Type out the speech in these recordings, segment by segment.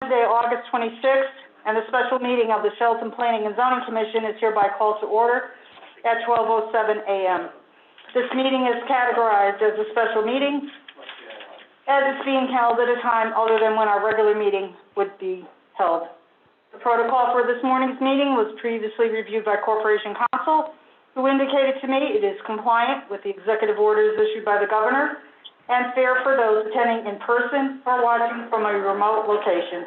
Wednesday, August 26th, and the special meeting of the Shelton Planning and Zoning Commission is hereby called to order at 12:07 a.m. This meeting is categorized as a special meeting, as it's being held at a time other than when our regular meeting would be held. The protocol for this morning's meeting was previously reviewed by Corporation Counsel, who indicated to me it is compliant with the executive orders issued by the governor and fair for those attending in person or watching from a remote location.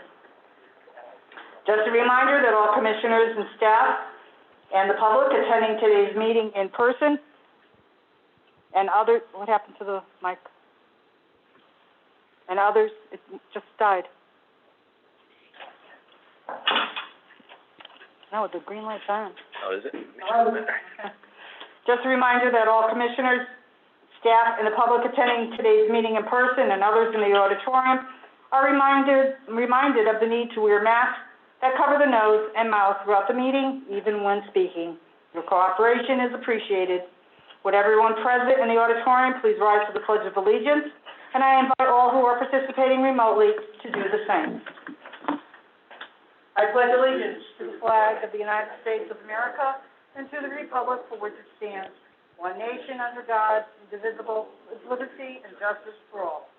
Just a reminder that all commissioners and staff and the public attending today's meeting in person and others, what happened to the mic? And others, it just died. No, the green light's on. Oh, is it? Just a reminder that all commissioners, staff, and the public attending today's meeting in person and others in the auditorium are reminded of the need to wear masks that cover the nose and mouth throughout the meeting, even when speaking. Your cooperation is appreciated. Would everyone present in the auditorium please rise to the Pledge of Allegiance, and I invite all who are participating remotely to do the same. I pledge allegiance to the flag of the United States of America and to the republic for which it stands, one nation under God, indivisible, with liberty and justice for all.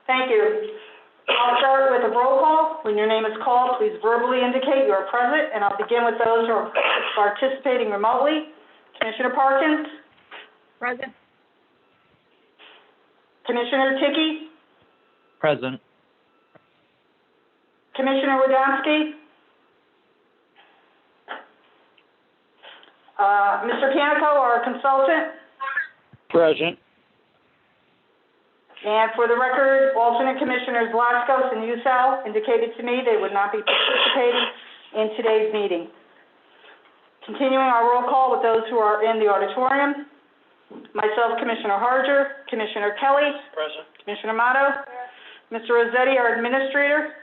Thank you. I'll start with a roll call. When your name is called, please verbally indicate you are present, and I'll begin with those who are participating remotely. Commissioner Parkins? Present. Commissioner Ticky? Present. Commissioner Wodanski? Mr. Panico, our consultant? Present. And for the record, alternate commissioners Laskos and Usel indicated to me they would not be participating in today's meeting. Continuing our roll call with those who are in the auditorium. Myself, Commissioner Harger, Commissioner Kelly. Present. Commissioner Amato. Mr. Rossetti, our administrator.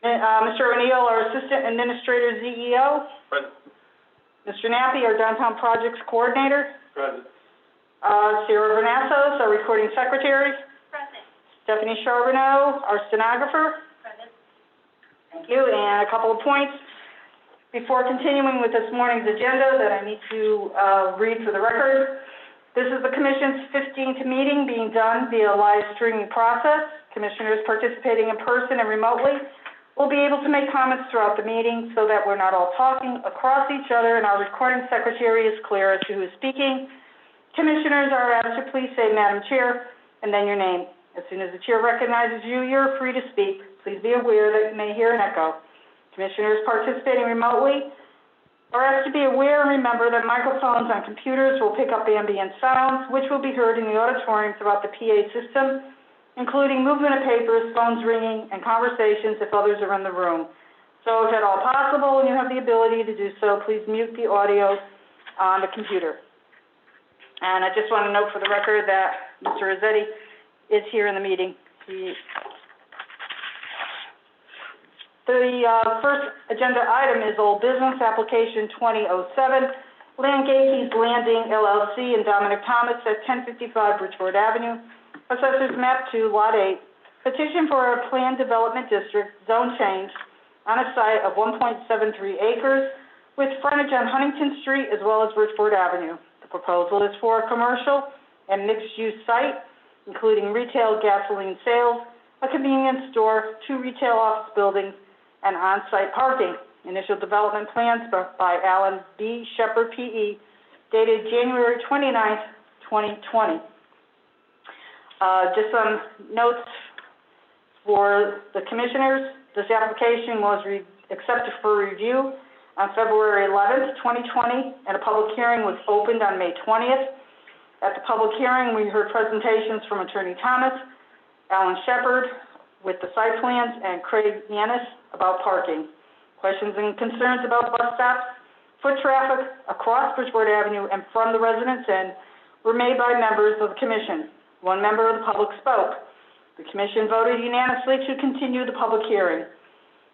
Mr. O'Neill, our assistant administrator, CEO. Present. Mr. Nappi, our downtown projects coordinator. Present. Sarah Vernassos, our recording secretary. Present. Stephanie Charbonneau, our stenographer. Present. Thank you. And a couple of points before continuing with this morning's agenda that I need to read for the record. This is the Commission's 15th meeting being done via live streaming process. Commissioners participating in person and remotely will be able to make comments throughout the meeting so that we're not all talking across each other and our recording secretary is clear as to who is speaking. Commissioners are asked to please say Madam Chair and then your name. As soon as the chair recognizes you, you're free to speak. Please be aware that you may hear an echo. Commissioners participating remotely are asked to be aware and remember that microphones on computers will pick up ambient sounds, which will be heard in the auditorium throughout the PA system, including movement of papers, phones ringing, and conversations if others are in the room. So if at all possible and you have the ability to do so, please mute the audio on the computer. And I just want to note for the record that Mr. Rossetti is here in the meeting. The first agenda item is Old Business Application 2007, Landgate's Landing LLC and Dominic Thomas at 1055 Bridgeport Avenue, Assessors Map 2, Lot 8, petition for a planned development district zone change on a site of 1.73 acres with frontage on Huntington Street as well as Bridgeport Avenue. The proposal is for a commercial and mixed-use site, including retail gasoline sales, a convenience store, 2 retail office buildings, and on-site parking. Initial development plans by Alan B. Shepard, P.E., dated January 29th, 2020. Just some notes for the commissioners. This application was accepted for review on February 11th, 2020, and a public hearing was opened on May 20th. At the public hearing, we heard presentations from Attorney Thomas, Alan Shepard with the site plans, and Craig Yanis about parking. Questions and concerns about bus stops, foot traffic across Bridgeport Avenue and from the Residence Inn were made by members of the Commission. One member of the public spoke. The Commission voted unanimously to continue the public hearing.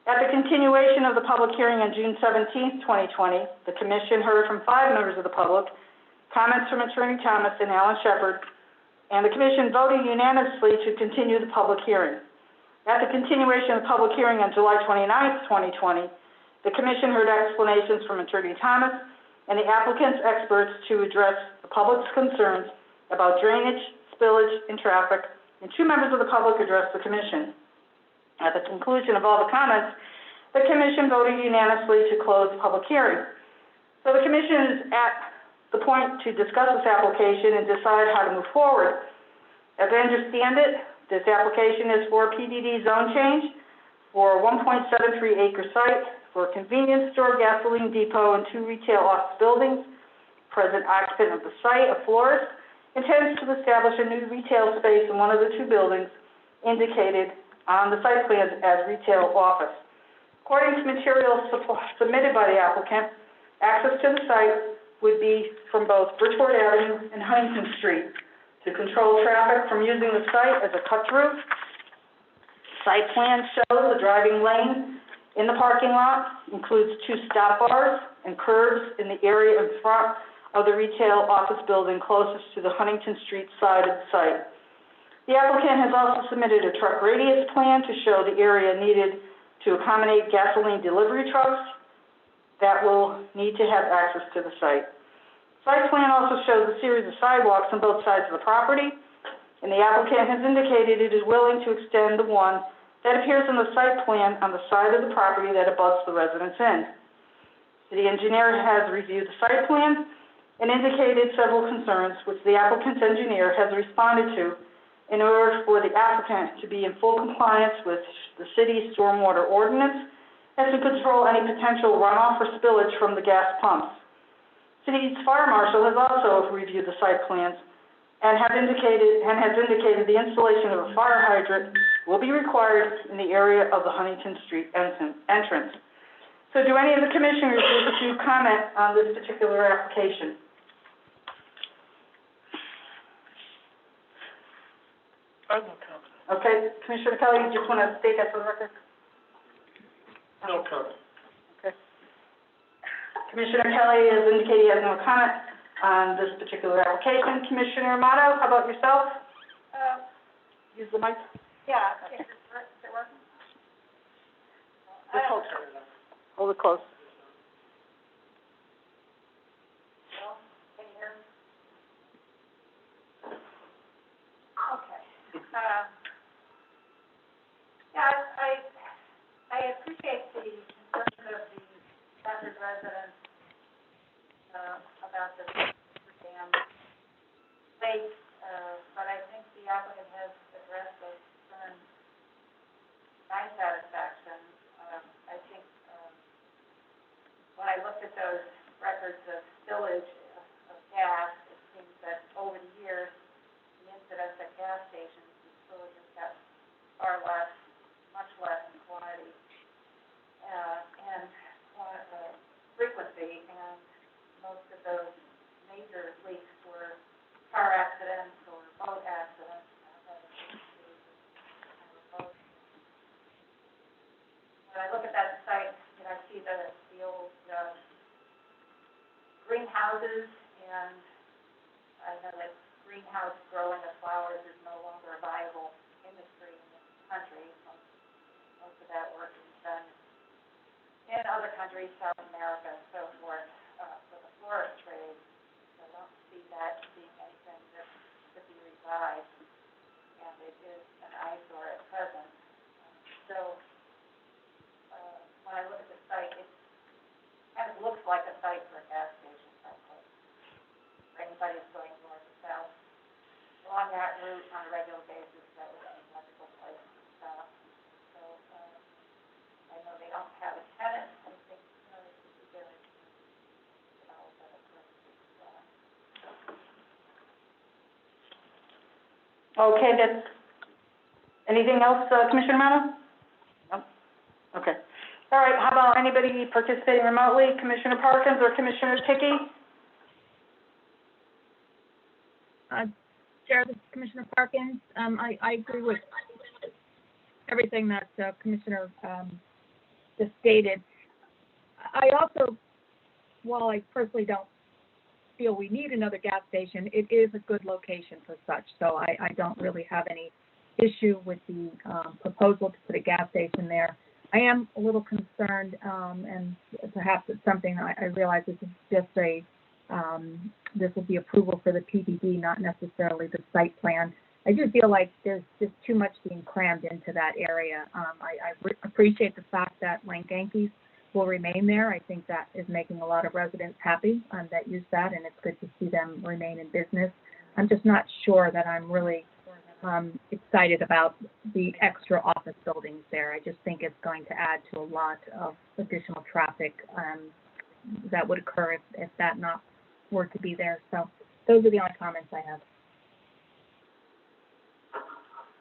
At the continuation of the public hearing on June 17, 2020, the Commission heard from 5 members of the public comments from Attorney Thomas and Alan Shepard, and the Commission voted unanimously to continue the public hearing. At the continuation of the public hearing on July 29th, 2020, the Commission heard explanations from Attorney Thomas and the applicant's experts to address the public's concerns about drainage, spillage, and traffic, and 2 members of the public addressed the Commission. At the conclusion of all the comments, the Commission voted unanimously to close the public hearing. So the Commission is at the point to discuss this application and decide how to move forward. As I understand it, this application is for a PDD zone change for a 1.73 acre site for a convenience store, gasoline depot, and 2 retail office buildings. Present occupant of the site, a florist, intends to establish a new retail space in one of the 2 buildings indicated on the site plans as retail office. According to materials submitted by the applicant, access to the site would be from both Bridgeport Avenue and Huntington Street to control traffic from using the site as a cut-through. Site plan shows the driving lane in the parking lot, includes 2 stop bars and curbs in the area in front of the retail office building closest to the Huntington Street side of the site. The applicant has also submitted a truck radius plan to show the area needed to accommodate gasoline delivery trucks that will need to have access to the site. Site plan also shows a series of sidewalks on both sides of the property, and the applicant has indicated it is willing to extend the one that appears on the site plan on the side of the property that abuts the residence end. The engineer has reviewed the site plan and indicated several concerns, which the applicant's engineer has responded to in order for the applicant to be in full compliance with the city's stormwater ordinance and to control any potential runoff or spillage from the gas pumps. City's fire marshal has also reviewed the site plans and has indicated the installation of a fire hydrant will be required in the area of the Huntington Street entrance. So do any of the commissioners wish to comment on this particular application? I have no comment. Okay, Commissioner Kelly, you just want to state that for the record? No comment. Okay. Commissioner Kelly has indicated he has no comment on this particular application. Commissioner Amato, how about yourself? Use the mic. Yeah, is it working? Just hold it close. Can you hear me? Okay. Yeah, I appreciate the concerns of the Bedford residents, about the dam lake, but I think the applicant has addressed those concerns to my satisfaction. I think, when I looked at those records of spillage of gas, it seems that over the years, the incidence at gas stations, the spillage has gotten far less, much less in quantity, and frequency, and most of those major leaks were car accidents or boat accidents. When I look at that site, I see the old greenhouses, and I know that greenhouse growing of flowers is no longer a viable industry in this country. Most of that work is done in other countries, South America, and so forth, for the florist trade. So I don't see that being anything that could be revived, and it is an eyesore at present. When I look at the site, it kind of looks like a site for a gas station, frankly, for anybody who's going north or south. Along that route on a regular basis, that would be a wonderful place to stop. So, I know they don't have a tenant. I think, it would be very develop that approach. Okay, that's, anything else, Commissioner Amato? No? Okay. All right, how about anybody participating remotely, Commissioner Parkins or Commissioner Hickey? Chair, this is Commissioner Parkins. I agree with everything that Commissioner just stated. I also, while I personally don't feel we need another gas station, it is a good location for such. So I don't really have any issue with the proposal to put a gas station there. I am a little concerned, and perhaps it's something I realize this is just this will be approval for the PDD, not necessarily the site plan. I do feel like there's just too much being crammed into that area. I appreciate the fact that Langankees will remain there. I think that is making a lot of residents happy that use that, and it's good to see them remain in business. I'm just not sure that I'm really excited about the extra office buildings there. I just think it's going to add to a lot of additional traffic that would occur if that not were to be there. So those are the only comments I have.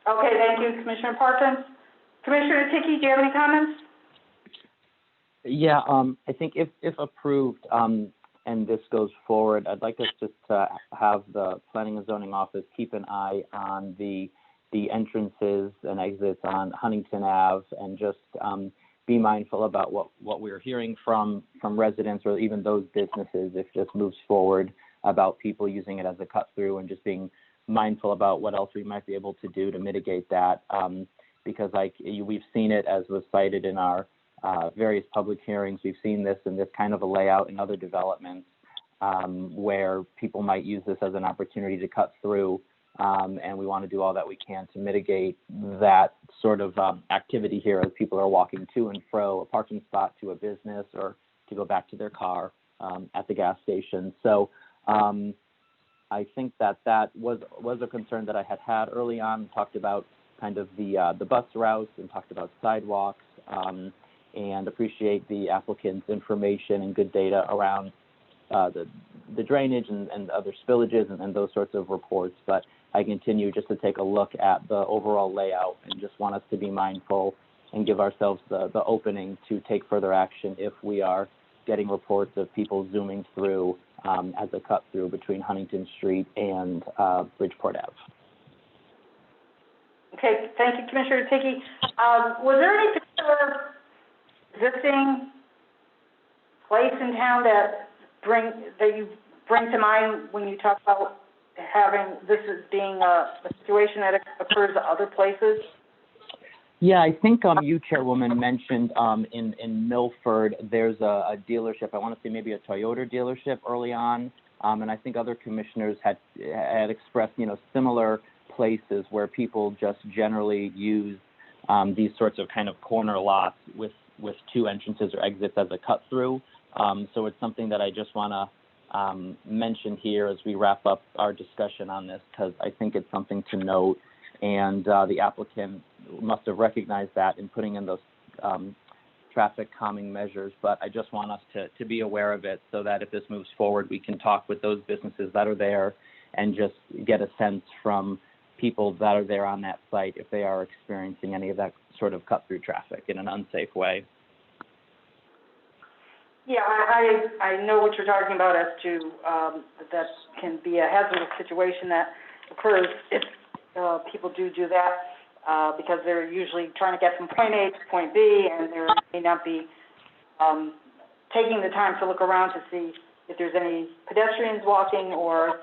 Okay, thank you, Commissioner Parkins. Commissioner Ticky, do you have any comments? Yeah, I think if approved, and this goes forward, I'd like us just to have the Planning and Zoning Office keep an eye on the entrances and exits on Huntington Ave, and just be mindful about what we're hearing from residents or even those businesses, if this moves forward, about people using it as a cut through, and just being mindful about what else we might be able to do to mitigate that, because we've seen it, as was cited in our various public hearings. We've seen this in this kind of a layout in other developments, where people might use this as an opportunity to cut through, and we want to do all that we can to mitigate that sort of activity here as people are walking to and fro a parking spot to a business or to go back to their car at the gas station. So I think that was a concern that I had early on. Talked about kind of the bus routes and talked about sidewalks, and appreciate the applicant's information and good data around the drainage and other spillages and those sorts of reports. But I continue just to take a look at the overall layout and just want us to be mindful and give ourselves the opening to take further action if we are getting reports of people zooming through as a cut through between Huntington Street and Bridgeport Ave. Okay, thank you, Commissioner Ticky. Was there any particular existing place in town that you bring to mind when you talk about having this as being a situation that occurs at other places? Yeah, I think you, Chairwoman, mentioned in Milford there's a dealership. I want to say maybe a Toyota dealership early on, and I think other commissioners had expressed similar places where people just generally use these sorts of kind of corner lots with two entrances or exits as a cut through. So it's something that I just want to mention here as we wrap up our discussion on this, because I think it's something to note, and the applicant must have recognized that in putting in those traffic calming measures. But I just want us to be aware of it, so that if this moves forward, we can talk with those businesses that are there and just get a sense from people that are there on that site if they are experiencing any of that sort of cut-through traffic in an unsafe way. Yeah, I know what you're talking about as to that can be a hazardous situation that occurs if people do that, because they're usually trying to get from point A to point B, and they may not be taking the time to look around to see if there's any pedestrians walking or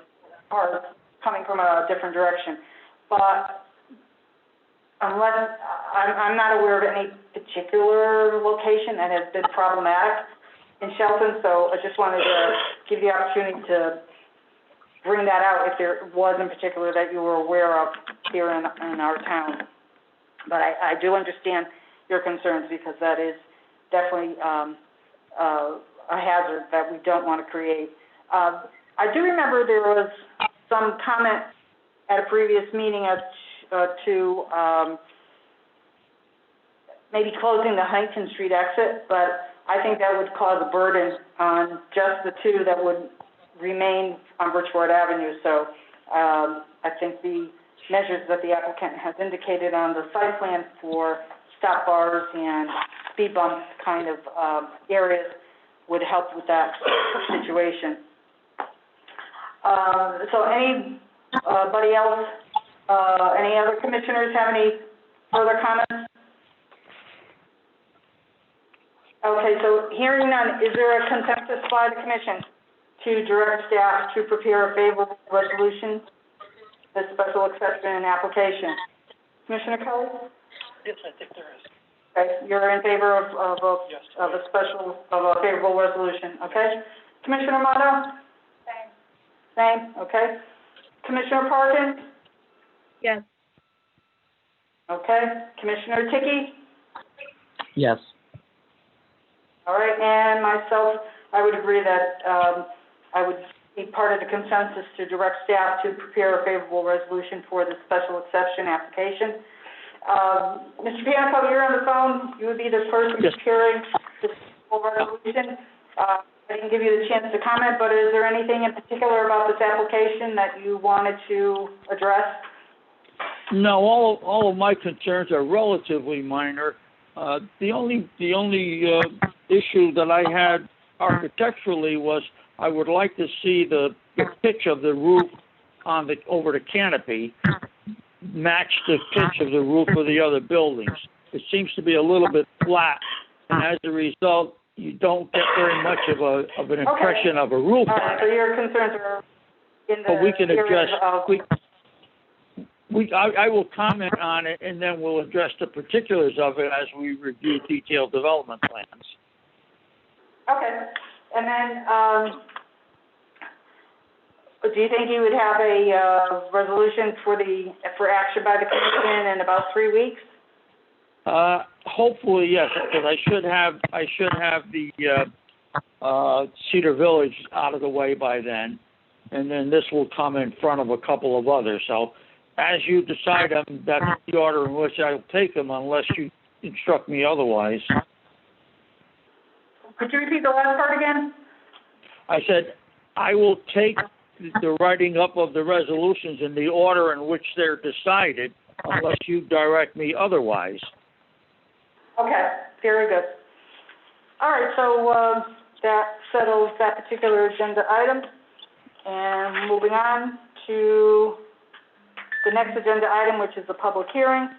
cars coming from a different direction. But unless, I'm not aware of any particular location that has been problematic in Shelton, so I just wanted to give you the opportunity to bring that out if there was in particular that you were aware of here in our town. But I do understand your concerns, because that is definitely a hazard that we don't want to create. I do remember there was some comment at a previous meeting as to maybe closing the Huntington Street exit, but I think that would cause a burden on just the two that would remain on Bridgeport Avenue. So I think the measures that the applicant has indicated on the site plan for stop bars and speed bumps kind of areas would help with that situation. So anybody else, any other commissioners have any further comments? Okay, so hearing none, is there a consensus by the commission to direct staff to prepare a favorable resolution, the special exception and application. Commissioner Kelly? Yes, I think there is. Okay, you're in favor of Yes. a favorable resolution, okay? Commissioner Moto? Same. Same, okay. Commissioner Parkin? Yes. Okay. Commissioner Ticky? Yes. All right, and myself, I would agree that, I would be part of the consensus to direct staff to prepare a favorable resolution for the special exception application. Mr. Pianico, you're on the phone, you would be the person Yes. preparing this full resolution. I didn't give you the chance to comment, but is there anything in particular about this application that you wanted to address? No, all of my concerns are relatively minor. The only issue that I had architecturally was I would like to see the pitch of the roof over the canopy match the pitch of the roof of the other buildings. It seems to be a little bit flat, and as a result, you don't get very much of an impression of a roof All on right, it. so your concerns are in the But we can address. area of... I will comment on it, and then we'll address the particulars of it as we review detailed development plans. Okay, and then, do you think you would have a, resolution for action by the commission in about 3 weeks? Hopefully, yes, because I should have the Cedar Village out of the way by then, and then this will come in front of a couple of others. So, as you decide them, that's the order in which I'll take them, unless you instruct me otherwise. Could you repeat the last part again? I said I will take the writing up of the resolutions in the order in which they're decided, unless you direct me otherwise. Okay, very good. All right, so, that settles that particular agenda item. And moving on to the next agenda item, which is the public hearing,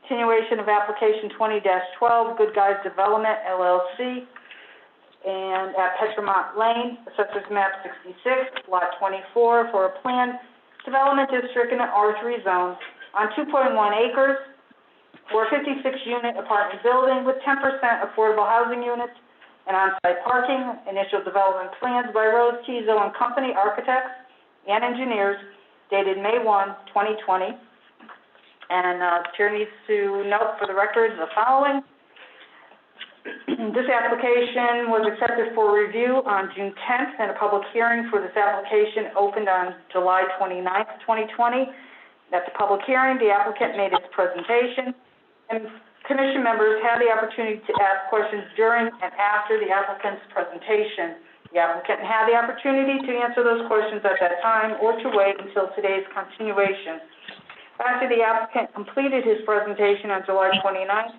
continuation of application 20-12, Good Guys Development, LLC, and at Petromont Lane, Assessors Map 66, Lot 24, for a planned development district in an R3 zone on 2.1 acres for a 56-unit apartment building with 10% affordable housing units and on-site parking. Initial development plans by Rose Tizo and Company Architects and Engineers dated May 1, 2020. And Chair needs to note for the record the following. This application was accepted for review on June 10th, and a public hearing for this application opened on July 29th, 2020. At the public hearing, the applicant made its presentation, and commission members had the opportunity to ask questions during and after the applicant's presentation. The applicant had the opportunity to answer those questions at that time or to wait until today's continuation. After the applicant completed his presentation on July 29th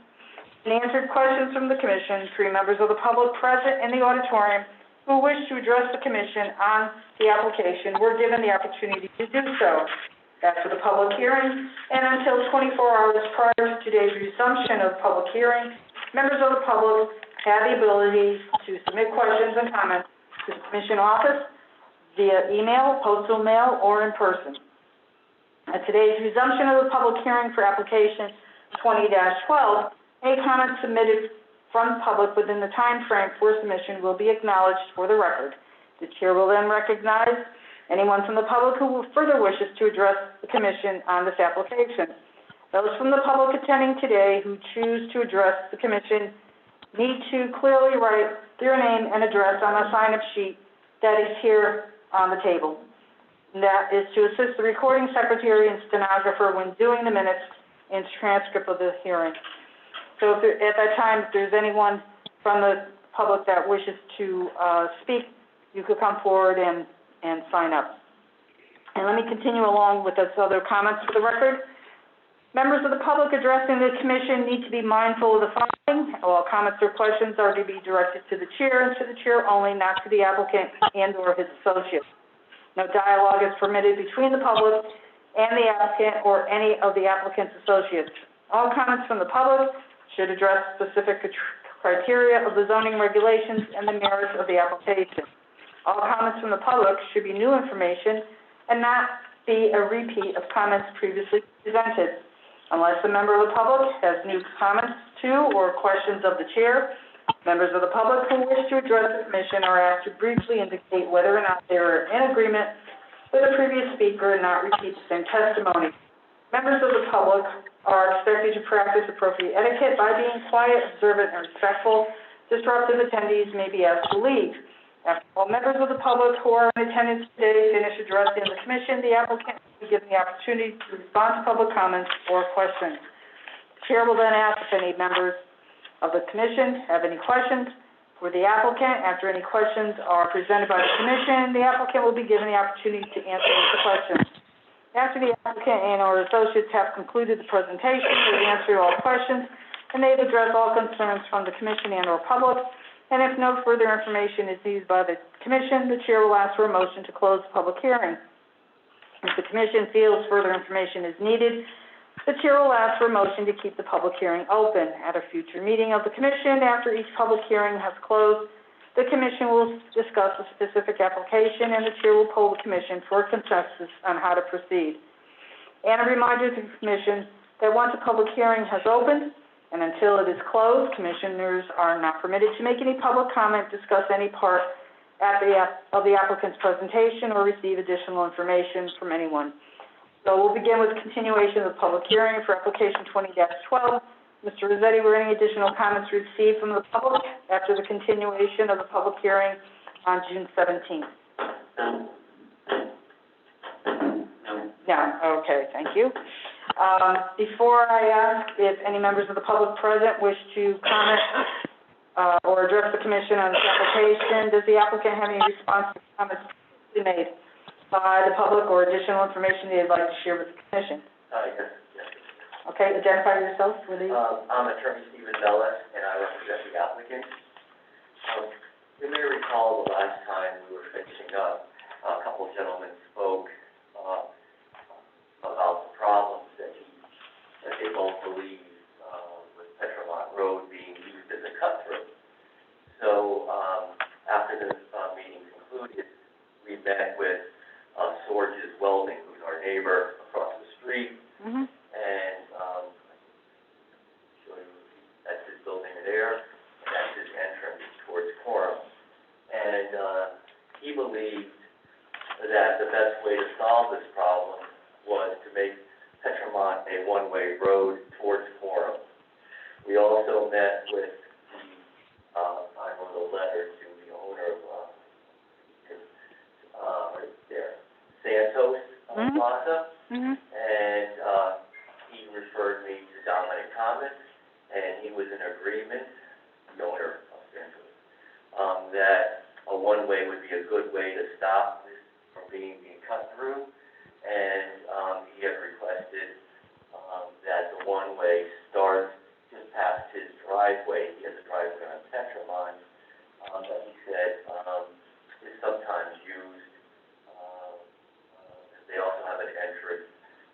and answered questions from the commission, 3 members of the public present in the auditorium who wished to address the commission on the application were given the opportunity to do so. After the public hearing, and until 24 hours prior to today's resumption of public hearing, members of the public had the ability to submit questions and comments to the commission office via email, postal mail, or in person. At today's resumption of the public hearing for application 20-12, any comments submitted from the public within the time frame for submission will be acknowledged for the record. The chair will then recognize anyone from the public who further wishes to address the commission on this application. Those from the public attending today who choose to address the commission need to clearly write their name and address on a sign-up sheet that is here on the table. And that is to assist the recording secretary and stenographer when doing the minutes and transcript of the hearing. So if there, at that time, if there's anyone from the public that wishes to speak, you could come forward and sign up. And let me continue along with those other comments for the record. Members of the public addressing the commission need to be mindful of the following. All comments or questions are to be directed to the chair and to the chair only, not to the applicant and or his associates. No dialogue is permitted between the public and the applicant or any of the applicant's associates. All comments from the public should address specific criteria of the zoning regulations and the merits of the application. All comments from the public should be new information and not be a repeat of comments previously presented. Unless a member of the public has new comments to or questions of the chair, members of the public who wish to address the commission are asked to briefly indicate whether or not they are in agreement with the previous speaker and not repeat the same testimony. Members of the public are expected to practice appropriate etiquette by being quiet, observant, and respectful. Disruptive attendees may be asked to leave. After all members of the public who are in attendance today finish addressing the commission, the applicant will be given the opportunity to respond to public comments or questions. The chair will then ask if any members of the commission have any questions for the applicant. After any questions are presented by the commission, the applicant will be given the opportunity to answer the questions. After the applicant and/or associates have concluded the presentation, they've answered all questions, and they've addressed all concerns from the commission and/or public, and if no further information is needed by the commission, the chair will ask for a motion to close the public hearing. If the commission feels further information is needed, the chair will ask for a motion to keep the public hearing open. At a future meeting of the commission, after each public hearing has closed, the commission will discuss a specific application, and the chair will poll the commission for a consensus on how to proceed. And a reminder to the commission that once a public hearing has opened, and until it is closed, commissioners are not permitted to make any public comment, discuss any part of the applicant's presentation, or receive additional information from anyone. So we'll begin with continuation of the public hearing for application 20-12. Mr. Rossetti, were any additional comments received from the public after the continuation of the public hearing on June 17th? No. Okay, thank you. Before I ask if any members of the public present wish to comment or address the commission on this application, does the applicant have any response to comments made by the public or additional information they'd like to share with the commission? Yes. Okay, identify yourself for the... I'm attorney Stephen Bellis, and I represent the applicant. You may recall the last time we were finishing up, a couple of gentlemen spoke about the problems that they both believe with Petromont Road being used as a cut-through. So after the meeting concluded, we met with Sorges Welding, who's our neighbor across the street, and show you, that's his building there, and that's his entrance towards Quorum. And he believed that the best way to solve this problem was to make Petromont a one-way road towards Quorum. We also met with the, I wrote a letter to the owner of, right there, Santos Plaza, and he referred me to Dominic Thomas, and he was in agreement, the owner of Santos, that a one-way would be a good way to stop this from being cut through, and he had requested that the one-way starts just past his driveway. He has a driveway on Petromont that he said is sometimes used. They also have an entrance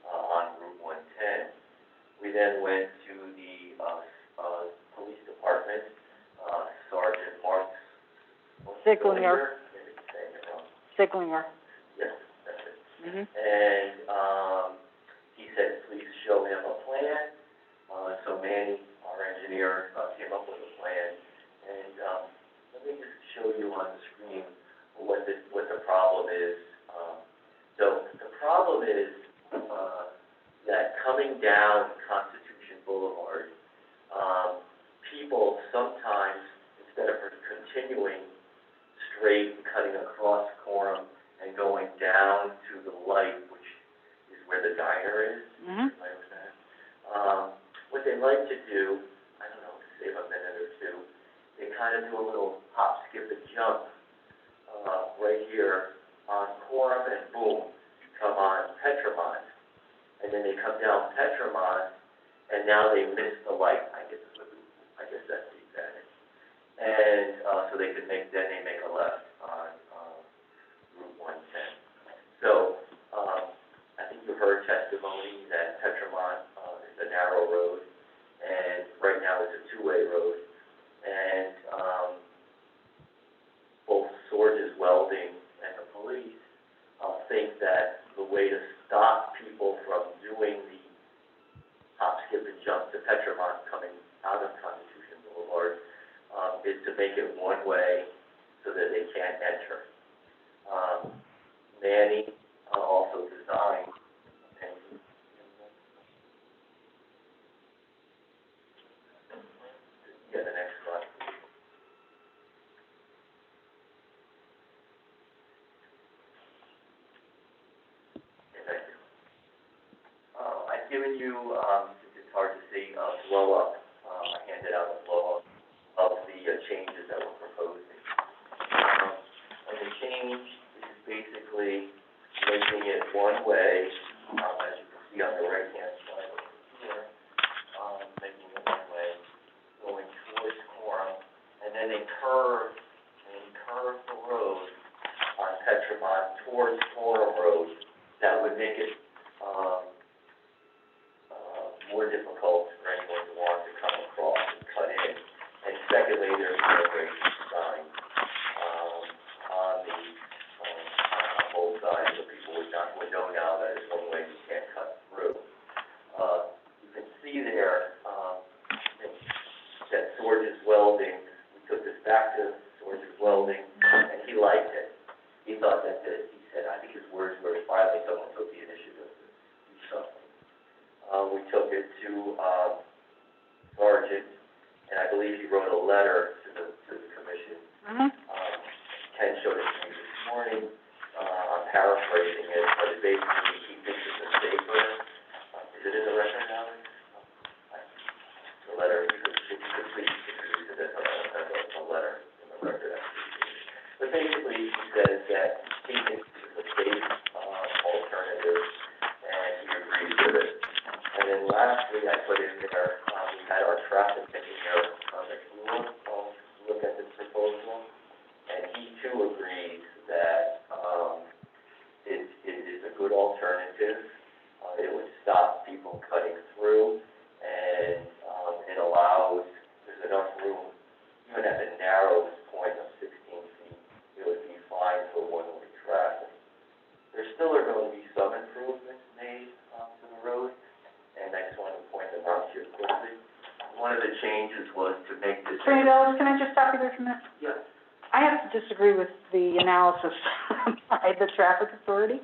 on Route 110. We then went to the police department, Sergeant Mark Sicklinger. Sicklinger. Yes, that's it. And he said, please show him a plan. So Manny, our engineer, came up with a plan. And let me just show you on the screen what the problem is. So the problem is that coming down Constitution Boulevard, people sometimes, instead of continuing straight and cutting across Quorum and going down to the light, which is where the diner is, what they like to do, I don't know, to save a minute or two, they kind of do a little hop, skip, and jump right here on Quorum, and boom, come on Petromont. And then they come down Petromont, and now they miss the light. I guess that's the advantage. And so they could make a left on Route 110. So I think you heard testimony that Petromont is a narrow road, and right now it's a two-way road. And both Sorges Welding given you, since it's hard to see, blow-up, I handed out a blow-up of the changes that we're proposing. And the change is basically making it one way, as you can see on the right-hand side over here, making it one way, going towards Quorum, and then they curve the road on Petromont towards Quorum Road. That would make it, more difficult for anyone to want to come across and cut in. And secondly, there's no racing sign, on both sides, so people would know now that it's one way you can't cut through. You can see there, that Sorge's Welding, we took this back to Sorge's Welding, and he liked it. He thought that, he said, I think his words were, finally someone took the initiative to do something. We took it to, Sergeant, and I believe he wrote a letter to the commission. Ken showed it to me this morning. I'm paraphrasing it, but it basically, he thinks it's a safer, is it in the record now? The letter, you could please introduce it as a letter in the record. But basically, he says that he thinks it's a safe, alternative, and he agrees with it. And then lastly, I put in there, we had our traffic engineer, look at this proposal, and he too agrees that, it is a good alternative. It would stop people cutting through, and, it allows, there's enough room, even at the narrowest point of 16 feet, it would be fine for one-way traffic. There still are going to be some improvements made, to the road, and I just wanted to point them out here quickly. One of the changes was to make this. Attorney Bellis, can I just stop you there for a minute? Yeah. I have to disagree with the analysis by the traffic authority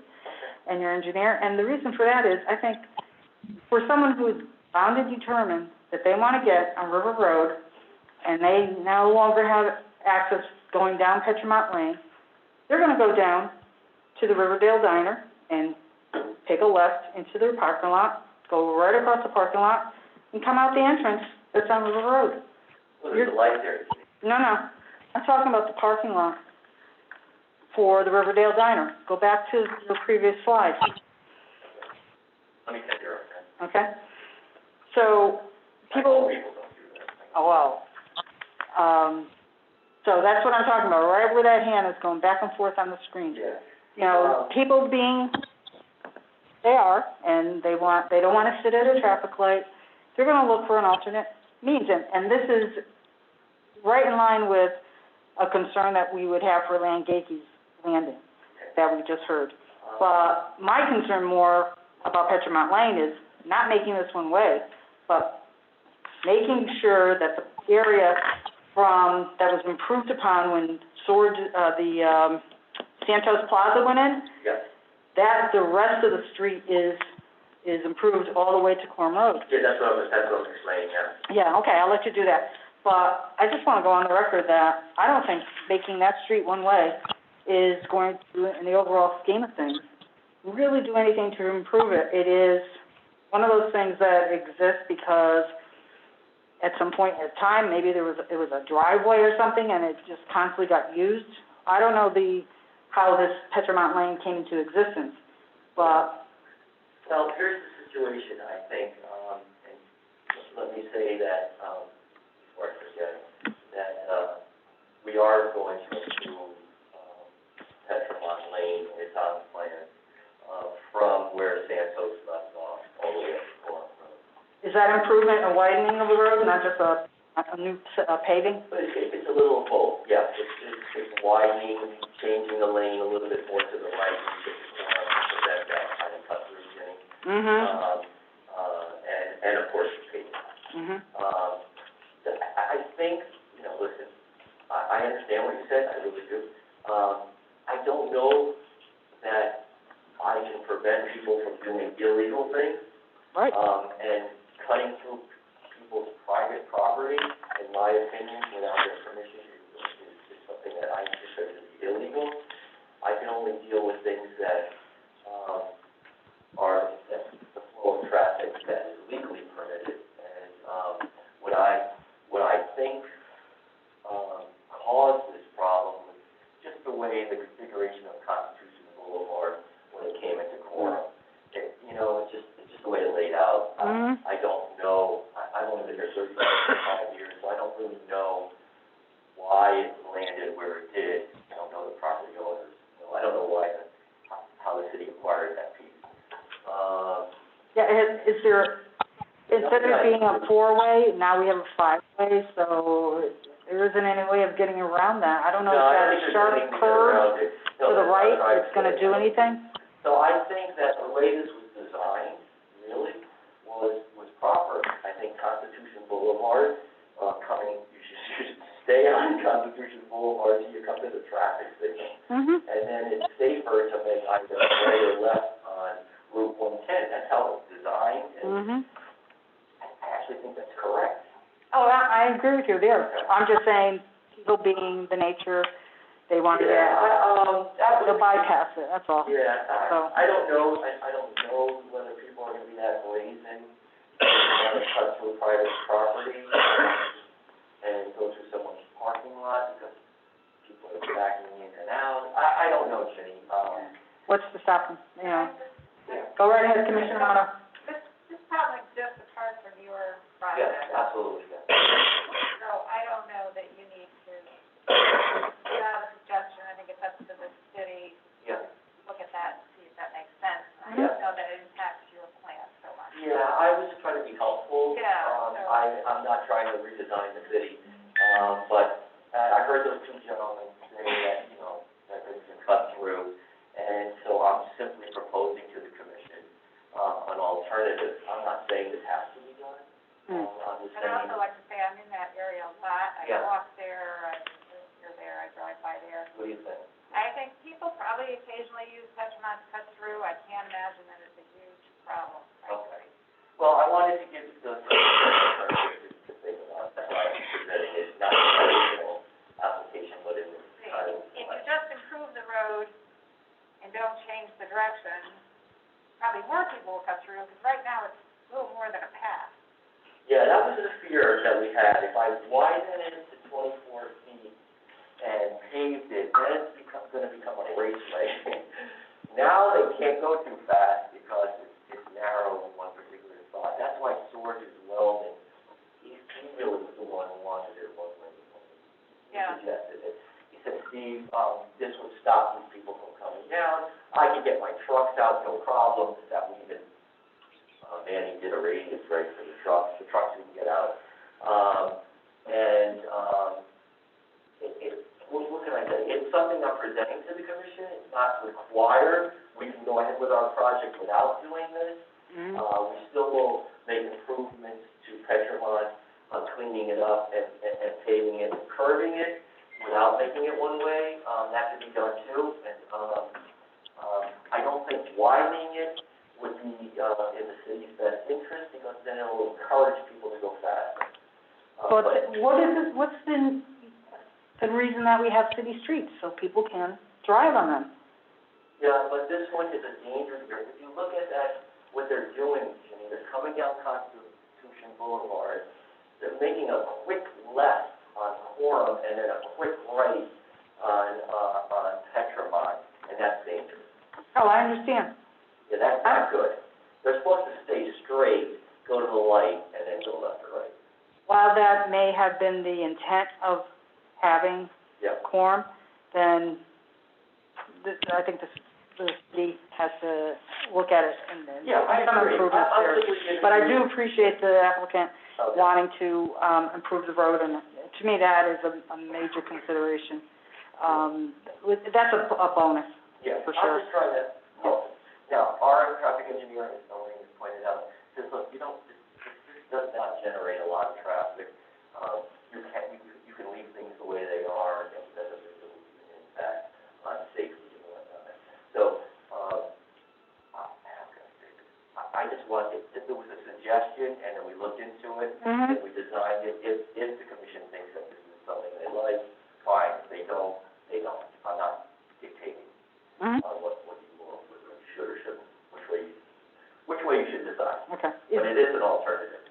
and your engineer, and the reason for that is, I think, for someone who's bound and determined that they want to get on River Road, and they no longer have access going down Petromont Lane, they're gonna go down to the Riverdale Diner and take a left into their parking lot, go right across the parking lot, and come out the entrance that's on River Road. Well, there's a light there. No, I'm talking about the parking lot for the Riverdale Diner. Go back to your previous slide, Let me take your, okay? So, people don't do that. Oh, well. So that's what I'm talking about, right where that hand is going back and forth on the screen. Yeah. You know, people being, they are, and they don't want to sit at a traffic light. They're gonna look for an alternate means, and this is right in line with a concern that we would have for Langakey's Landing that we just heard. But my concern more about Petromont Lane is not making this one way, but making sure that the area that was improved upon when Santos Plaza went in, Yes. that the rest of the street is improved all the way to Quorum Road. Yeah, that's what I was explaining, yeah. Yeah, okay, I'll let you do that. But I just want to go on the record that I don't think making that street one way is going to, in the overall scheme of things, really do anything to improve it. It is one of those things that exists because at some point in time, maybe it was a driveway or something, and it just constantly got used. I don't know how this Petromont Lane came into existence, but. Well, here's the situation, I think, and let me say that, before I forget, that, we are going to improve, Petromont Lane, it's on the plan, from where Santos left off, all the way up to Quorum Road. Is that improvement a widening of the road, not just a new paving? But it's a little of both, yeah, it's widening, changing the lane a little bit more to the right, to prevent that kind of cut through thing. And of course, the paving. I think, listen, I understand what you said, I really do. I don't know that I can prevent people from doing illegal things. Right. And cutting through people's private property, in my opinion, without their permission, is something that I consider to be illegal. I can only deal with things that, are the flow of traffic is there, instead of it being a four-way, now we have a five-way, so there isn't any way of getting around that. I don't know No, if I don't that think there's sharp anything to get curve around it. No, to the that's right not right. is gonna do anything? So I think that the way this was designed, really, was proper. I think Constitution Boulevard, you should stay on Constitution Boulevard till you come to the traffic signal. Mm-hmm. And then it's safer to make either right or left on Route 110. That's how it's designed, and Mm-hmm. I actually think that's correct. Oh, I agree with you there. I'm just saying, people being the nature, they want to Yeah, that they'll would, bypass it, that's all. yeah, So- I don't know, I don't know whether people are gonna be that brazen, to cut through private property, and go through someone's parking lot, because people are backing in and out. I don't know, Jenny, What's to stop them, you know? yeah. Go right ahead, Commissioner Moto. This probably just apart from your Yes, project. absolutely, yeah. So I don't know that you need to, put out a suggestion, I think it's up to the city, Yeah, look at that and see if that makes sense. I Yeah. don't know that it impacts your plan so much. yeah, I was trying to be helpful. Yeah, so- I'm not trying to redesign the city, but I heard those two gentlemen say that, that they can cut through, and so I'm simply proposing to the commission, an alternative. I'm not saying this has to be done. I'm just And saying. I also like to say, I'm in that area a lot, I Yeah. walk there, you're there, I drive by there. What do you think? I think people probably occasionally use Petromont to cut through, I can't imagine that it's a huge problem, frankly. Okay. Well, I wanted to give the alternative to think about. That's why I'm presenting it, not in the original application, but in the kind of. If you just improve the road and don't change the direction, probably more people will cut through, because right now it's a little more than a path. Yeah, that was the fear that we had. If I widen it to 24 feet and paved it, then it's gonna become a raceway. Now they can't go too fast because it's narrow in one particular spot. That's why George Weldon, he really was the one who wanted it one way. He Yeah. suggested it. He said, Steve, this would stop these people from coming down. I could get my trucks out, no problem. That would even, Manny did a radius right for the trucks we can get out. What can I say? It's something I'm presenting to the commission. It's not required. We can go ahead with our project without doing this. Mm-hmm. We still will make improvements to Petromont on cleaning it up and paving it and curving it without making it one way. That can be done too. And, I don't think widening it would be, in the city's best interest, because then it will encourage people to go faster. But what's the reason that we have city streets, so people can drive on them? Yeah, but this one is a dangerous, if you look at that, what they're doing, Jimmy, they're coming down Constitution Boulevard, they're making a quick left on Quorum and then a quick right on Petromont, and that's dangerous. Oh, I understand. Yeah, that's not good. They're supposed to stay straight, go to the light, and then go left or right. While that may have been the intent of having Yeah. quorum, then I think the city has to look at it and then Yeah, I some agree. improvements I'm there. simply giving But I you- do appreciate the applicant Okay. wanting to improve the road, and to me, that is a major consideration. That's a bonus. Yeah, For I'm sure. just trying to help. Now, our traffic engineer, as Noreen has pointed out, says, look, this does not generate a lot of traffic. You can leave things the way they are, and that doesn't really impact on safety and whatnot. So, I just wanted, if there was a suggestion, and then we looked into it, Mm-hmm. and we designed it, if the commission thinks that this is something they like, fine. If they don't, they don't. I'm not dictating Mm-hmm. what you will, whether you should or shouldn't, which way you should decide. Okay. But it is an alternative.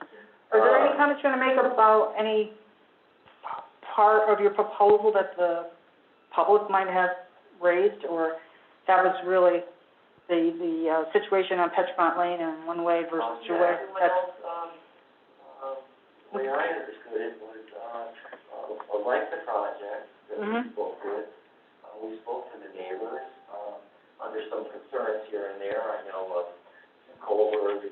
Are there any comments you're gonna make about any part of your proposal that the public might have raised, or that was really the situation on Petromont Lane and one way versus two way? Everyone else, the way I understood it was, like the project that we Mhm. spoke with, we spoke to the neighbors, under some concerns here and there. I know, Colbert,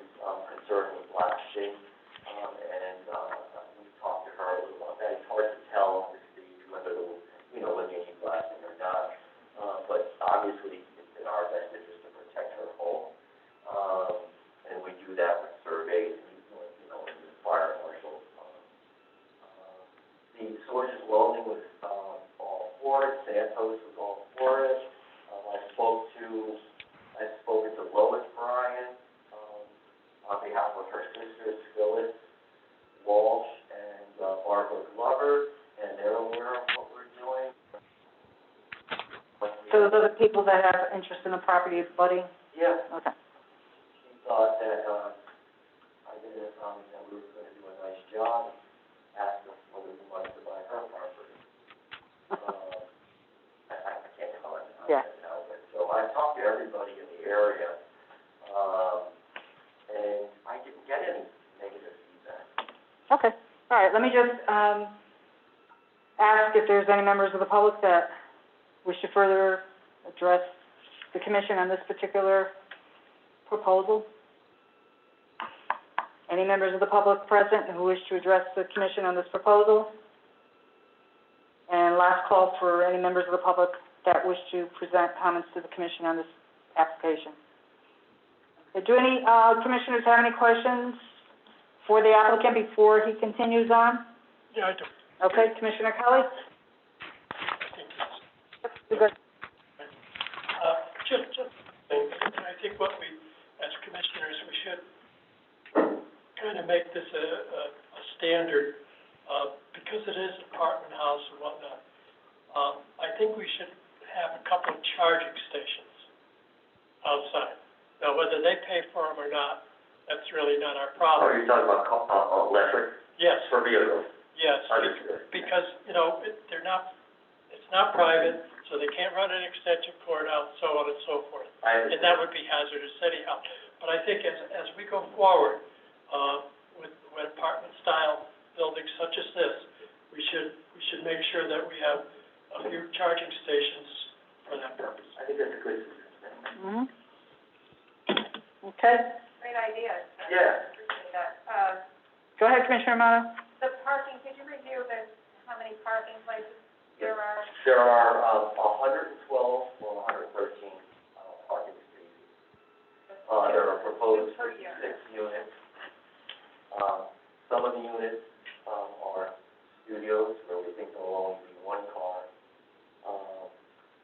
that have interest in the property abutting? Yeah, Okay. she thought that, I did a comment that we were gonna do a nice job, asked us whether we wanted to buy her property. I can't comment on Yeah. that now, but, so I talked to everybody in the area, and I didn't get any negative feedback. Okay, all right, let me just, ask if there's any members of the public that wish to further address the commission on this particular proposal. Any members of the public present who wish to address the commission on this proposal? And last call for any members of the public that wish to present comments to the commission on this application. Do any, commissioners have any questions for the applicant before he continues on? Yeah, I do. Okay, Commissioner Kelly? I think it's, You're good. just, I think what we, as commissioners, we should kind of make this a standard, because it is apartment house and whatnot. I think we should have a couple of charging stations outside. Now, whether they pay for them or not, that's really not our Oh, problem. you're talking about, electric Yes, for vehicles? yes, Understood. because, you know, it's not private, so they can't run an extension cord out, so on and so forth. I And that would be hazardous anyhow. But I think as we go forward, with apartment-style buildings such as this, we should make sure that we have a few charging stations for that purpose. I think that's a good system. Mm-hmm. Okay, Great idea. Yeah. Appreciate that. go ahead, Commissioner Amato. The parking, could you review how many parking places there are? There are, 112 or 113, parking spaces. There are proposed Per year. 56 units. Some of the units, are studios where we think there will only be one car.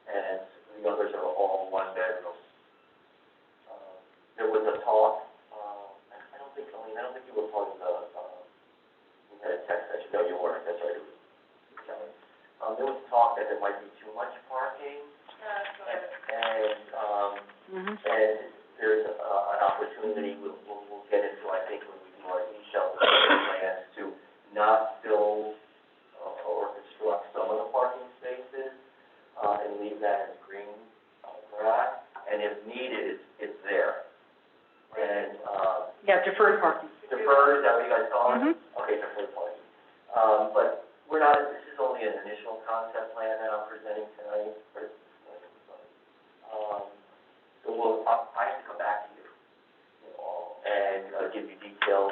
And the others are all one bedroom. There was a talk, I don't think you were part of the, we had a text session, no, you weren't, that's right, it was Kelly. There was talk that there might be too much parking, Mm-hmm. and there's, an opportunity we'll get into, I think, when we do our e-shelter plans to not build, or construct some of the parking spaces, and leave that as green, grass, and if needed, it's there. And, Yeah, deferred parking. deferred, is that what you guys call it? Mm-hmm. Okay, deferred parking. But we're not, this is only an initial concept plan that I'm presenting tonight, so I have to come back to you, and, give you detailed,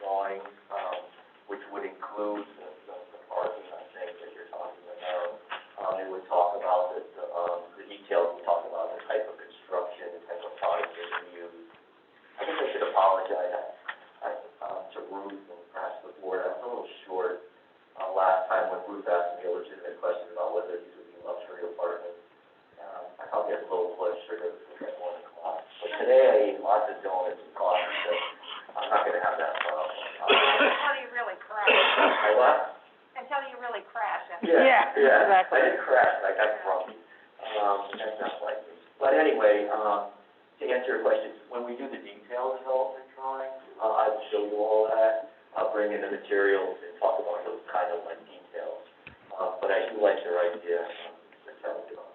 drawings, which would include the parking, I think, that you're talking about. It would talk about the details, would talk about the type of construction, the type of product that we use. I guess I should apologize, to Ruth and perhaps the board, I was a little short, last time when Ruth asked me a legitimate question about whether these would be luxury apartments. I probably had low blood sugar at 1 o'clock, but today I ate lots of donuts and coffee, so I'm not gonna have that problem. Until you really crash. I what? Until you really crash. Yeah, exactly. I didn't crash, I got grumpy, that's not like me. But anyway, to answer your question, when we do the detailed development drawing, I will show you all that. I'll bring in the materials and talk about those kind of like details. But I do like your idea, to tell you about,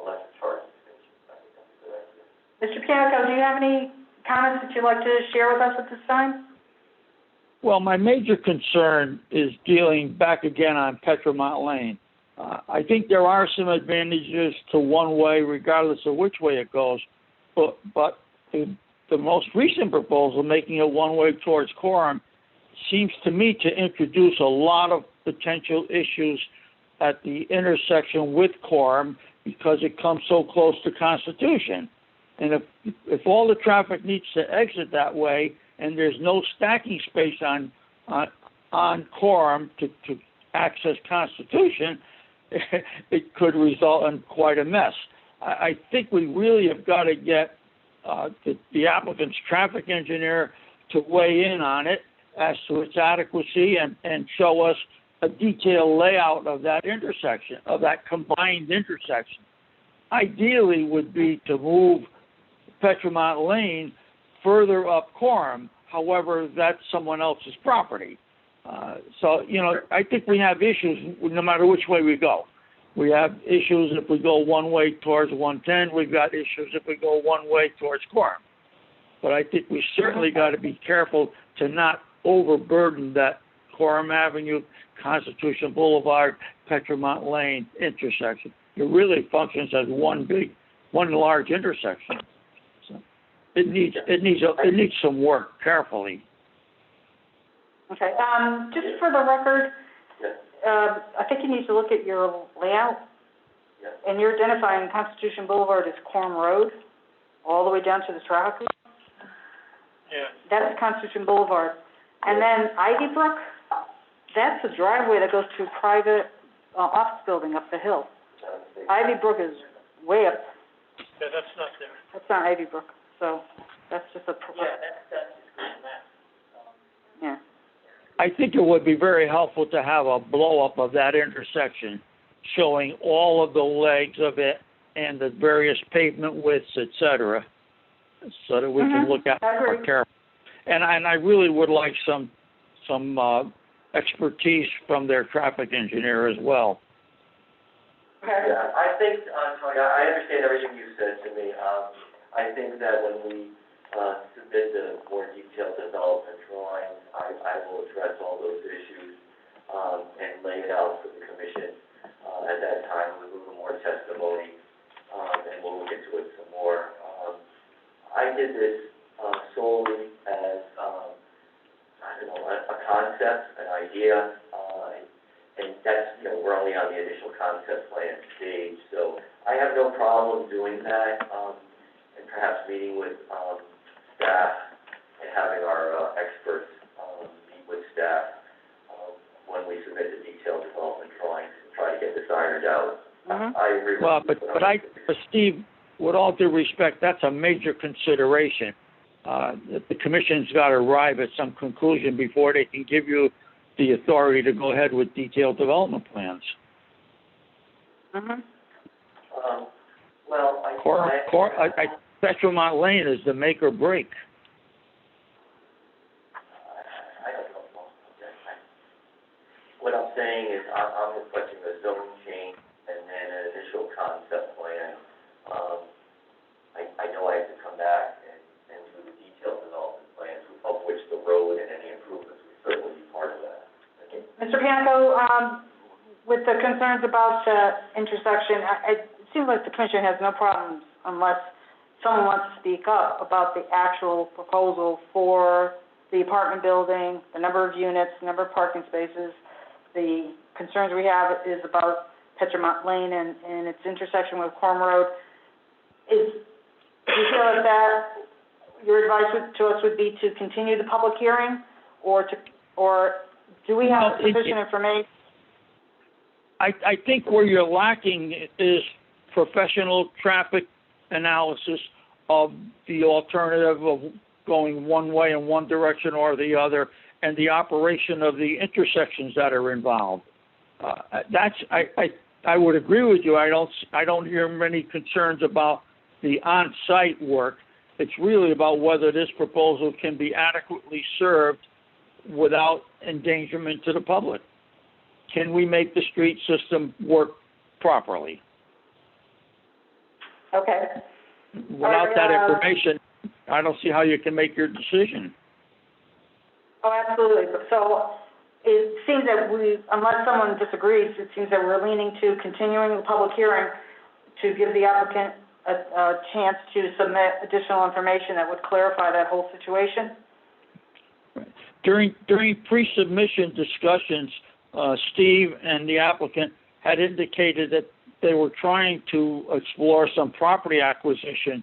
electric charging stations. I think that's a good idea. Mr. Pianico, do you have any comments that you'd like to share with us at this time? Well, my major concern is dealing back again on Petramont Lane. I think there are some advantages to one way, regardless of which way it goes. But the most recent proposal, making it one way towards Coram, seems to me to introduce a lot of potential issues at the intersection with Coram because it comes so close to Constitution. And if all the traffic needs to exit that way and there's no stacking space on Coram to access Constitution, it could result in quite a mess. I think we really have got to get the applicant's traffic engineer to weigh in on it as to its adequacy and show us a detailed layout of that intersection, of that combined intersection. Ideally would be to move Petromont Lane further up Coram. However, that's someone else's property. So, you know, I think we have issues no matter which way we go. We have issues if we go one way towards 110. We've got issues if we go one way towards Coram. But I think we certainly got to be careful to not overburden that Coram Avenue, Constitution Boulevard, Petromont Lane intersection. It really functions as one large intersection. So it needs some work carefully. Okay, just for the record, I think you need to look at your layout. Yes. And you're identifying Constitution Boulevard as Coram Road, all the way down to the traffic light. Yeah. That's Constitution Boulevard. And then Ivy Brook, that's a driveway that goes to a private office building up the hill. Ivy Brook is way up. Yeah, that's not there. That's not Ivy Brook, so that's just a. Yeah, that's just good math. Yeah. I think it would be very helpful to have a blow-up of that intersection showing all of the legs of it and the various pavement widths, et cetera, so that we can look at it more carefully. And I really would like some expertise from their traffic engineer as well. Okay. Yeah, I think, Tony, I understand everything you said to me. I think that when we submit the more detailed development drawings, I will address all those issues and lay it out for the commission. At that time, with a little more testimony, and we'll look into it some more. I did this solely as, I don't know, a concept, an idea, and that's, you know, we're only on the initial concept plan stage, so I have no problem doing that, and perhaps meeting with staff and having our experts meet with staff when we submit the detailed development drawings and try to get this ironed out. I agree with Well, you. but Steve, with all due respect, that's a major consideration. The commission's got to arrive at some conclusion before they can give you the authority to go ahead with detailed development plans. Well, Petromont Lane is the make or break. I don't know. What I'm saying is I'm requesting a zone change and then an initial concept plan. I know I have to come back and do the detailed development plans, of which the road and any improvements would certainly be part of that. Mr. Panico, with the concerns about the intersection, it seems like the commission has no problems unless someone wants to speak up about the actual proposal for the apartment building, the number of units, the number of parking spaces. The concerns we have is about Petromont Lane and its intersection with Coram Road. Do you feel that your advice to us would be to continue the public hearing, or do we have sufficient information? I think where you're lacking is professional traffic analysis of the alternative of going one way in one direction or the other, and the operation of the intersections that are involved. I would agree with you. I don't hear many concerns about the on-site work. It's really about whether this proposal can be adequately served without endangerment to the public. Can we make the street system work properly? Okay. Without that information, I don't see how you can make your decision. Oh, absolutely. So it seems that unless someone disagrees, it seems that we're leaning to continuing the public hearing to give the applicant a chance to submit additional information that would clarify that whole situation. During pre-submission discussions, Steve and the applicant had indicated that they were trying to explore some property acquisition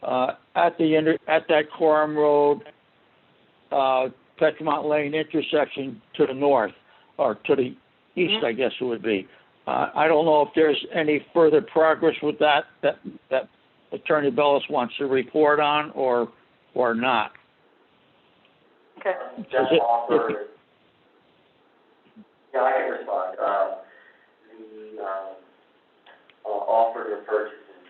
at that Coram Road, Petromont Lane intersection to the north, or to the east, I guess it would be. I don't know if there's any further progress with that Attorney Bellis wants to report on, or not. Okay. That offer, Yeah, I can respond. The offer to purchase is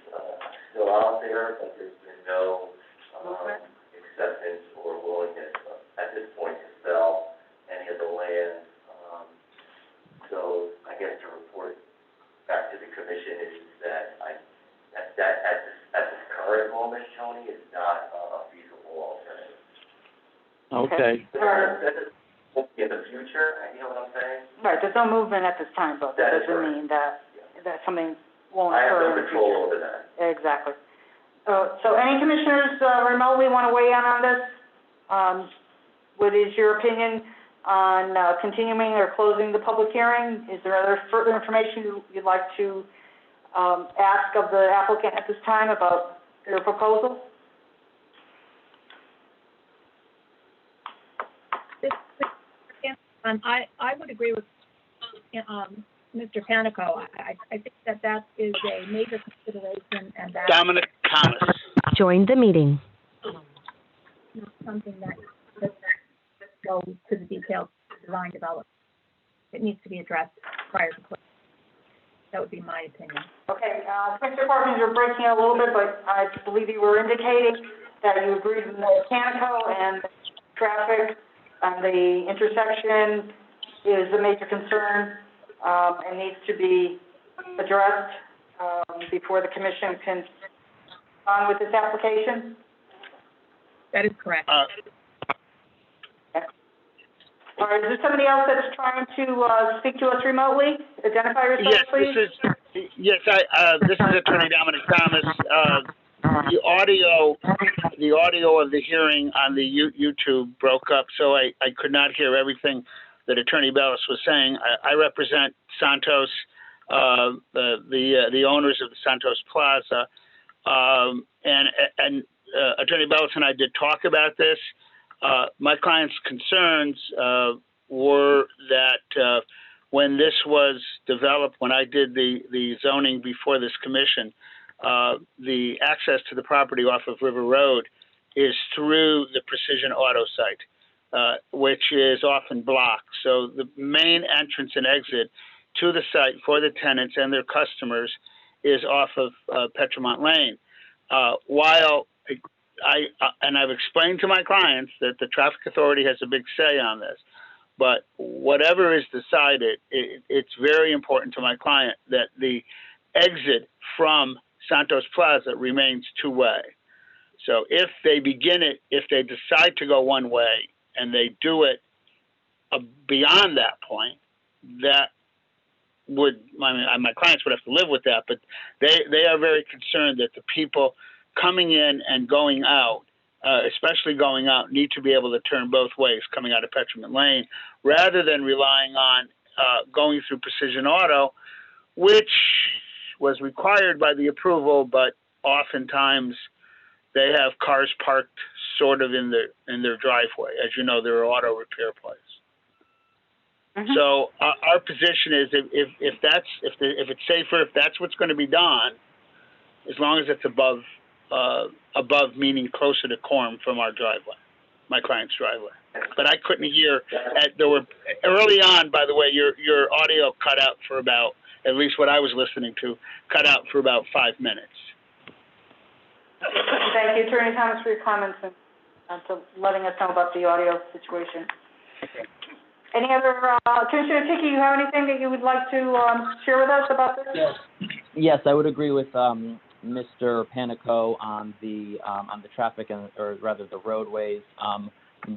still out there, but there's been no acceptance or willingness at this point to sell any of the land. So I guess to report back to the commission is that at this current moment, Tony, is not a feasible alternative. Okay. That won't be in the future, you know what I'm saying? Right, there's no movement at this time, but that That is doesn't correct. mean that something won't I have occur no in the control future. over that. Exactly. So any commissioners remotely want to weigh in on this? What is your opinion on continuing or closing the public hearing? Is there other further information you'd like to ask of the applicant at this time about their proposal? I would agree with Mr. Panico. I think that is a major consideration, and that Dominic Thomas. Joined the meeting. is not something that goes to the detailed design development. It needs to be addressed prior to closing. That would be my opinion. Okay, Mr. Parkins, you're breaking up a little bit, but I believe you were indicating that you agreed with Mechanical and traffic on the intersection is a major concern, and needs to be addressed, before the commission can on with this application? That is correct. All right, is there somebody else that's trying to, speak to us remotely? Identify yourself, Yes, please. this is Attorney Dominic Thomas. The audio of the hearing on the YouTube broke up, so I could not hear everything that Attorney Bellis was saying. I represent Santos, the owners of the Santos Plaza, and Attorney Bellis and I did talk about this. My client's concerns were that when this was developed, when I did the zoning before this commission, the access to the property off of River Road is through the Precision Auto site, which is often blocked. So the main entrance and exit to the site for the tenants and their customers is off of Petromont Lane. While I've explained to my clients that the traffic authority has a big say on this, but whatever is decided, it's very important to my client that the exit from Santos Plaza remains two-way. So if they decide to go one way and they do it beyond that point, that would, my clients would have to live with that, but they are very concerned that the people coming in and going out, especially going out, need to be able to turn both ways coming out of Petromont Lane, rather than relying on going through Precision Auto, which was required by the approval, but oftentimes they have cars parked sort of in their driveway. As you know, they're an auto repair place. Mm-hmm. So our position is if it's safer, if that's what's going to be done, as long as it's above meaning closer to quorum from our driveway, my client's driveway. But I couldn't hear. There were early on, by the way, your audio cut out for about, at least what I was listening to, cut out for about 5 minutes. Thank you, Attorney Thomas, for your comments and for letting us know about the audio situation. Any other, Commissioner Ticky, you have anything that you would like to share with us about this? Yes, I would agree with Mr. Panico on the traffic or rather the roadways.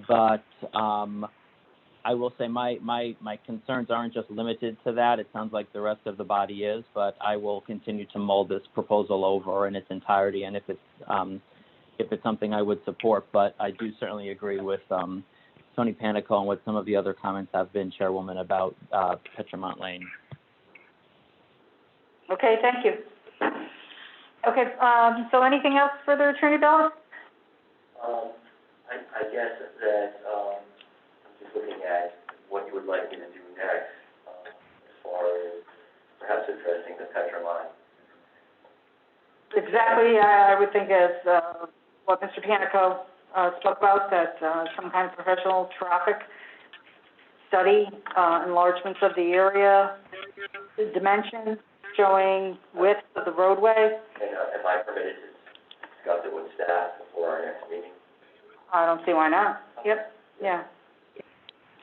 But I will say my concerns aren't just limited to that. It sounds like the rest of the body is, but I will continue to mull this proposal over in its entirety, and if it's something I would support. But I do certainly agree with Tony Panico and what some of the other comments have been, Chairwoman, about Petromont Lane. Okay, thank you. Okay, so anything else further, Attorney Bellis? I guess that, I'm just looking at what you would like me to do next, as far as perhaps addressing the Petromont. Exactly, I would think as, what Mr. Panico, spoke about, that, some kind of professional traffic study, enlargements of the area, the dimensions showing width of the roadway. And, am I permitted to discuss it with staff before our next meeting? I don't see why not. Yep, yeah.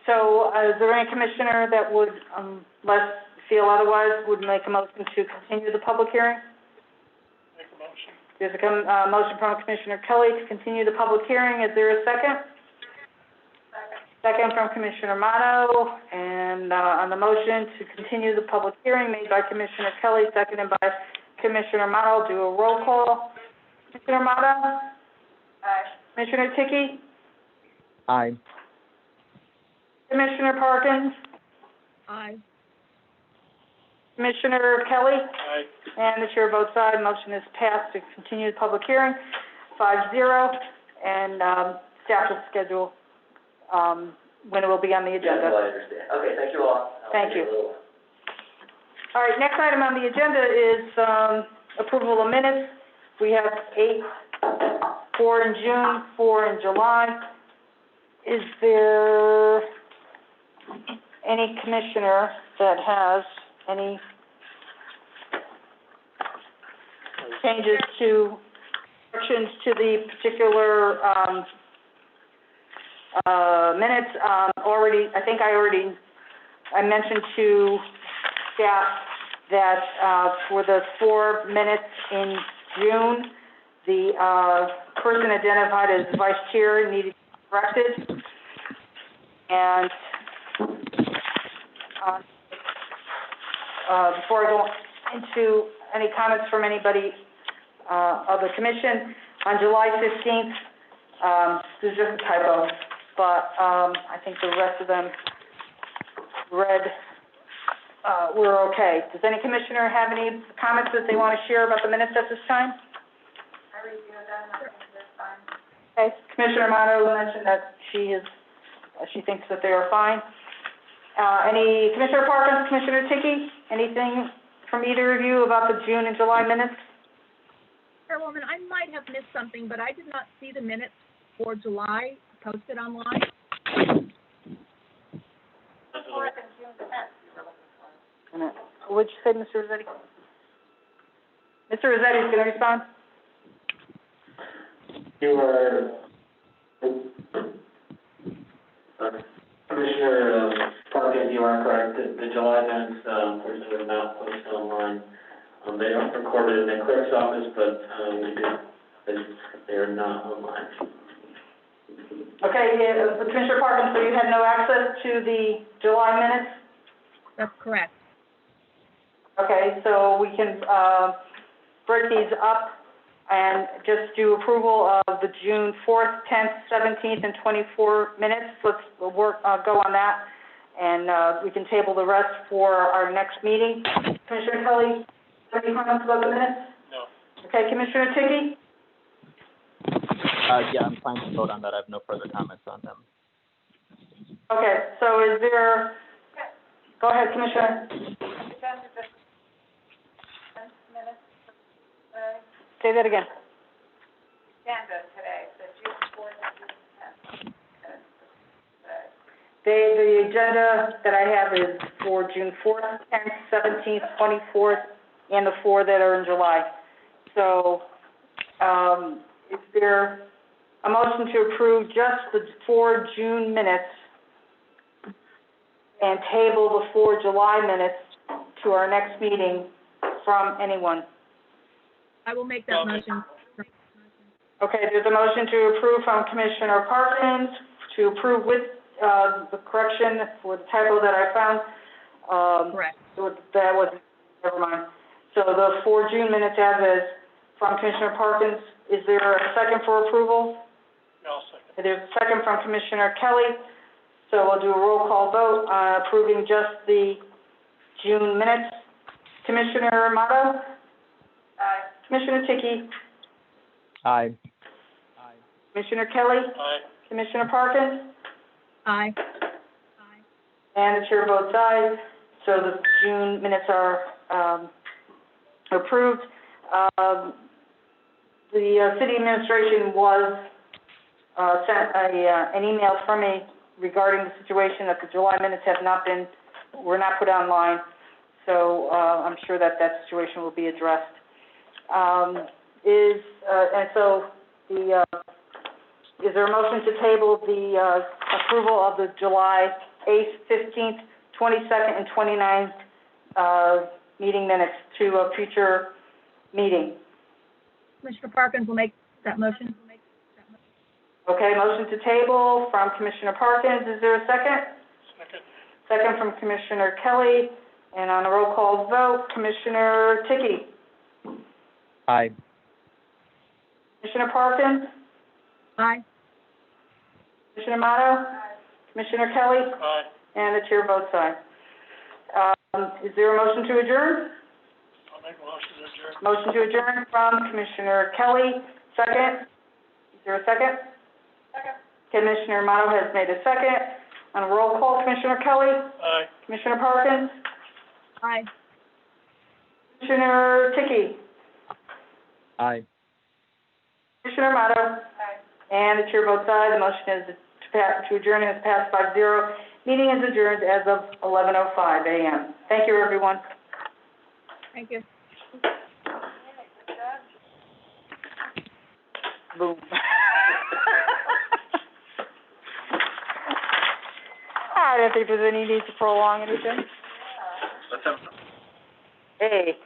So, is there any commissioner that would, unless feel otherwise, would make a motion to continue the public hearing? Make a motion. There's a motion from Commissioner Kelly to continue the public hearing. Is there a second? Second from Commissioner Moto, and, on the motion to continue the public hearing made by Commissioner Kelly, seconded by Commissioner Moto, do a roll call. Commissioner Moto? Aye. Commissioner Ticky? Aye. Commissioner Parkins? Aye. Commissioner Kelly? Aye. And the chair votes aye. Motion is passed to continue the public hearing, 5-0, and, staff will schedule, when it will be on the Yes, agenda. well, I understand. Okay, thank you all. I'll Thank see you. in a little while. All right, next item on the agenda is, approval of minutes. We have 8, 4 in June, 4 in July. Is there any commissioner that has any changes to, corrections to the particular, minutes? I mentioned to staff that, for the 4 minutes in June, the, person identified as vice chair needed to be corrected. And, before I go into any comments from anybody, of the commission, on July 15th, there's just a typo, but, I think the rest of them read, were okay. Does any commissioner have any comments that they want to share about the minutes at this time? I reviewed them, I think they're fine. Okay, Commissioner Moto mentioned that she thinks that they are fine. Any, Commissioner Parkins, Commissioner Ticky, anything from either of you about the June and July minutes? Chairwoman, I might have missed something, but I did not see the minutes for July posted online. Fourth and June 10th, you were looking for. A minute. What'd you say, Mr. Rossetti? Mr. Rossetti's going to respond? You are, Commissioner Parkins, you are correct. The July minutes, unfortunately, were not posted online. They are recorded in the clerk's office, but, they are not online. Okay, yeah, Commissioner Parkins, so you had no access to the July minutes? That's correct. Okay, so we can, break these up and just do approval of the June 4th, 10th, 17th, and 24 minutes. Let's work, go on that, and, we can table the rest for our next meeting. Commissioner Kelly, any comments about the minutes? No. Okay, Commissioner Ticky? Yeah, I'm fine to vote on that. I have no further comments on them. Okay, so is there, go ahead, Commissioner. Agenda just 10 minutes, Say that again. agenda today, the June 4th and June 10th. The agenda that I have is for June 4th, 10th, 17th, 24th, and the 4 that are in July. So, is there a motion to approve just the 4 June minutes and table the 4 July minutes to our next meeting from anyone? I will make that motion. Okay, there's a motion to approve from Commissioner Parkins, to approve with, the correction for the typo that I found. Correct. That was, never mind. So the 4 June minutes as is from Commissioner Parkins. Is there a second for approval? No, second. There's a second from Commissioner Kelly. So we'll do a roll call vote, approving just the June minutes. Commissioner Moto? Aye. Commissioner Ticky? Aye. Commissioner Kelly? Aye. Commissioner Parkins? Aye. And the chair votes aye, so the June minutes are, approved. The city administration was, sent an email from me regarding the situation that the July minutes were not put online. So, I'm sure that situation will be addressed. Is there a motion to table the, approval of the July 8th, 15th, 22nd, and 29th, meeting minutes to a future meeting? Commissioner Parkins will make that motion. Okay, motion to table from Commissioner Parkins. Is there a second? Second. Second from Commissioner Kelly. And on a roll call vote, Commissioner Ticky, Aye. Commissioner Parkins, Aye. Commissioner Motto, Commissioner Kelly, Aye. and the chair votes aye. Is there a motion to adjourn? I'll make a motion to adjourn. Motion to adjourn from Commissioner Kelly, second. Is there a second? Second. Commissioner Motto has made a second. On a roll call, Commissioner Kelly, Aye. Commissioner Parkins, Aye. Commissioner Ticky, Aye. Commissioner Motto. Aye. And the chair votes aye. The motion is to adjourn has passed 5-0. Meeting is adjourned as of 11:05 a.m. Thank you, everyone. Thank you. Boom. I don't think there's any need to prolong anything. Let's have Hey.